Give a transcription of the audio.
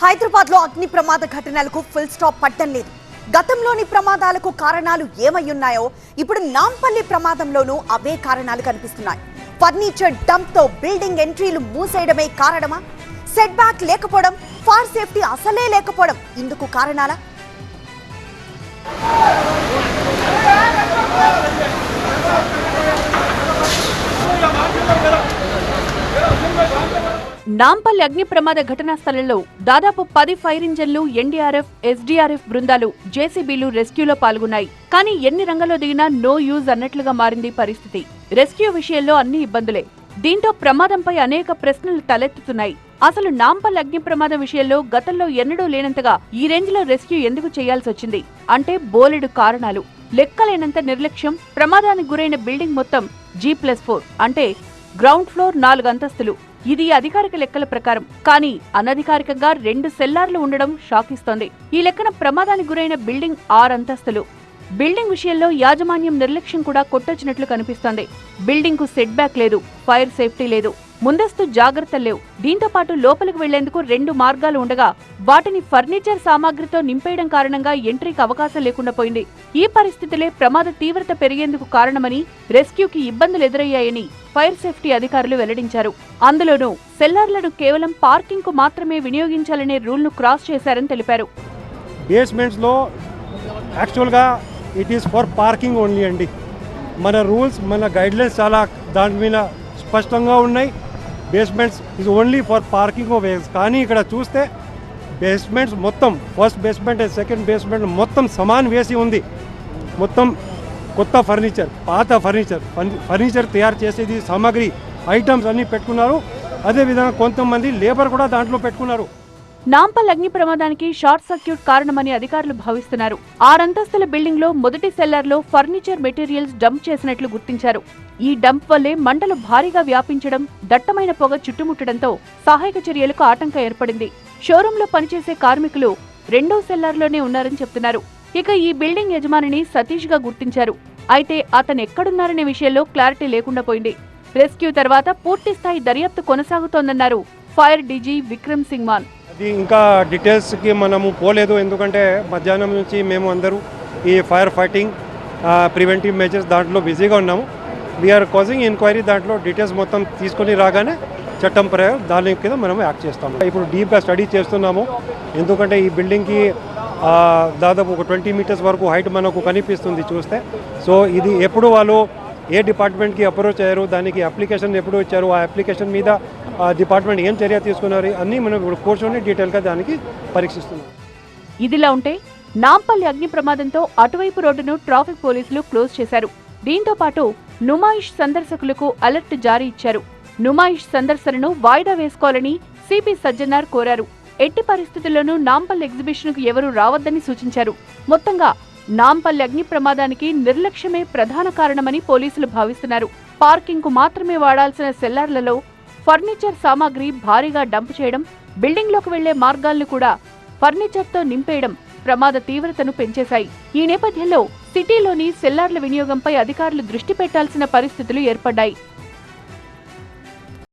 హైదరాబాద్ లో అగ్ని ప్రమాద ఘటనలకు ఫుల్ స్టాప్ పట్టం లేదు. గతంలోని ప్రమాదాలకు కారణాలు ఏమయ్యున్నాయో ఇప్పుడు నాంపల్లి ప్రమాదంలోనూ అవే కారణాలు కనిపిస్తున్నాయి. ఫర్నిచర్ డంప్ తో బిల్డింగ్ ఎంట్రీలు మూసేయడమే కారణమా? సెట్ బ్యాక్ లేకపోవడం, ఫైర్ సేఫ్టీ అసలే లేకపోవడం ఇందుకు కారణాలా? నాంపల్లి అగ్ని ప్రమాద ఘటనా స్థలంలో దాదాపు 10 ఫైర్ ఇంజన్లు, ఎన్డీఆర్ఎఫ్, ఎస్డీఆర్ఎఫ్ బృందాలు, జేసీబీలు రెస్క్యూలో పాల్గొన్నాయి. కానీ ఎన్ని రంగంలో దిగినా నో యూజ్ అన్నట్లుగా మారింది పరిస్థితి. రెస్క్యూ విషయంలో అన్ని ఇబ్బందులే. దీంతో ప్రమాదంపై అనేక ప్రశ్నలు తలెత్తుతున్నాయి. అసలు నాంపల్లి అగ్ని ప్రమాదం విషయంలో గతంలో ఎన్నడూ లేనంతగా ఈ రేంజ్ లో రెస్క్యూ ఎందుకు చేయాల్సి వచ్చింది అంటే బోలెడు కారణాలు. లెక్కలేనంత నిర్లక్ష్యం. ప్రమాదానికి గురైన బిల్డింగ్ మొత్తం G+4 అంటే గ్రౌండ్ ఫ్లోర్ 4 అంతస్తులు. ఇది అధికారిక లెక్కల ప్రకారం. కానీ అనధికారికంగా 2 సెల్లార్లు ఉండడం షాకిస్తోంది. ఈ లెక్కన ప్రమాదానికి గురైన బిల్డింగ్ 6 అంతస్తులు. బిల్డింగ్ విషయంలో యాజమాన్యం నిర్లక్ష్యం కూడా కొట్టొచ్చినట్లు కనిపిస్తోంది. బిల్డింగ్ కు సెట్ బ్యాక్ లేదు, ఫైర్ సేఫ్టీ లేదు, ముందస్తు జాగ్రత్తలు లేవు. దీంతో పాటు లోపలికి వెళ్లేందుకు 2 మార్గాలు ఉండగా వాటిని ఫర్నిచర్ సామాగ్రితో నింపేయడం కారణంగా ఎంట్రీకి అవకాశం లేకుండా పోయింది. ఈ పరిస్థితులే ప్రమాద తీవ్రత పెరిగేందుకు కారణమని, రెస్క్యూకి ఇబ్బందులు ఎదురయ్యాయని ఫైర్ సేఫ్టీ అధికారులు వెల్లడించారు. అందులోనూ సెల్లార్లను కేవలం పార్కింగ్ కు మాత్రమే వినియోగించాలనే రూల్ ను క్రాస్ చేశారని తెలిపారు. బేస్మెంట్స్ లో యాక్చువల్ గా it is for parking only అండి. మన రూల్స్, మన గైడ్లైన్స్ చాలా దాని మీద స్పష్టంగా ఉన్నాయి. Basements is only for parking of vehicles. కానీ ఇక్కడ చూస్తే బేస్మెంట్స్ మొత్తం, first basement and second basement మొత్తం సమాన్ వేసి ఉంది. మొత్తం కొత్త ఫర్నిచర్, పాత ఫర్నిచర్ తయారు చేసేది సామాగ్రి ఐటమ్స్ అన్నీ పెట్టుకున్నారు. అదేవిధంగా కొంతమంది లేబర్ కూడా దాంట్లో పెట్టుకున్నారు. నాంపల్లి అగ్ని ప్రమాదానికి షార్ట్ సర్క్యూట్ కారణమని అధికారులు భావిస్తున్నారు. 6 అంతస్తుల బిల్డింగ్ లో మొదటి సెల్లార్లో ఫర్నిచర్ మెటీరియల్స్ డంప్ చేసినట్లు గుర్తించారు. ఈ డంప్ వల్లే మంటలు భారీగా వ్యాపించడం, దట్టమైన పొగ చుట్టుముట్టడంతో సహాయక చర్యలకు ఆటంకం ఏర్పడింది. షోరూంలో పనిచేసే కార్మికులు 2వ సెల్లార్లోనే ఉన్నారని చెప్తున్నారు. ఇక ఈ బిల్డింగ్ యజమానిని సతీష్ గా గుర్తించారు. అయితే అతను ఎక్కడున్నారనే విషయంలో క్లారిటీ లేకుండా పోయింది. రెస్క్యూ తర్వాత పూర్తి స్థాయి దర్యాప్తు కొనసాగుతోందన్నారు ఫైర్ డీజీ విక్రమ్ సింగ్ మాన్. అది ఇంకా డీటెయిల్స్కి మనము పోలేదు, ఎందుకంటే మధ్యాహ్నం నుంచి మేము అందరూ ఈ ఫైర్ ఫైటింగ్ ప్రివెంటివ్ మెజర్స్ దాంట్లో బిజీగా ఉన్నాము. We are causing enquiry. దాంట్లో డీటెయిల్స్ మొత్తం తీసుకొని రాగానే చట్టం ప్రకారం దాని కింద మనం యాక్ట్ చేస్తాము. ఇప్పుడు డీప్గా స్టడీ చేస్తున్నాము, ఎందుకంటే ఈ బిల్డింగ్కి దాదాపు ఒక 20 మీటర్స్ వరకు హైట్ మనకు కనిపిస్తుంది చూస్తే. సో ఇది ఎప్పుడు వాళ్ళు ఏ డిపార్ట్మెంట్కి అప్రోచ్ అయ్యారు, దానికి అప్లికేషన్ ఎప్పుడు ఇచ్చారు, ఆ అప్లికేషన్ మీద డిపార్ట్మెంట్ ఏం చర్య తీసుకున్నారు అన్నీ మనం ఇప్పుడు కూర్చొని డీటెయిల్గా దానికి పరీక్షిస్తున్నాం. ఇదిలా ఉంటే నాంపల్లి అగ్ని ప్రమాదంతో అటువైపు రోడ్డును ట్రాఫిక్ పోలీసులు క్లోజ్ చేశారు. దీంతో పాటు నుమాయిష్ సందర్శకులకు అలర్ట్ జారీ ఇచ్చారు. నుమాయిష్ సందర్శనను వాయిదా వేసుకోవాలని సిపి సజ్జనార్ కోరారు. ఎట్టి పరిస్థితుల్లోనూ నాంపల్లి ఎగ్జిబిషన్ కు ఎవరూ రావద్దని సూచించారు. మొత్తంగా నాంపల్లి అగ్ని ప్రమాదానికి నిర్లక్ష్యమే ప్రధాన కారణమని పోలీసులు భావిస్తున్నారు. పార్కింగ్ కు మాత్రమే వాడాల్సిన సెల్లార్లలో ఫర్నిచర్ సామాగ్రి భారీగా డంప్ చేయడం, బిల్డింగ్ లోకి వెళ్లే మార్గాలను కూడా ఫర్నిచర్ తో నింపేయడం ప్రమాద తీవ్రతను పెంచేశాయి. ఈ నేపథ్యంలో సిటీలోని సెల్లార్ల వినియోగంపై అధికారులు దృష్టి పెట్టాల్సిన పరిస్థితులు ఏర్పడ్డాయి.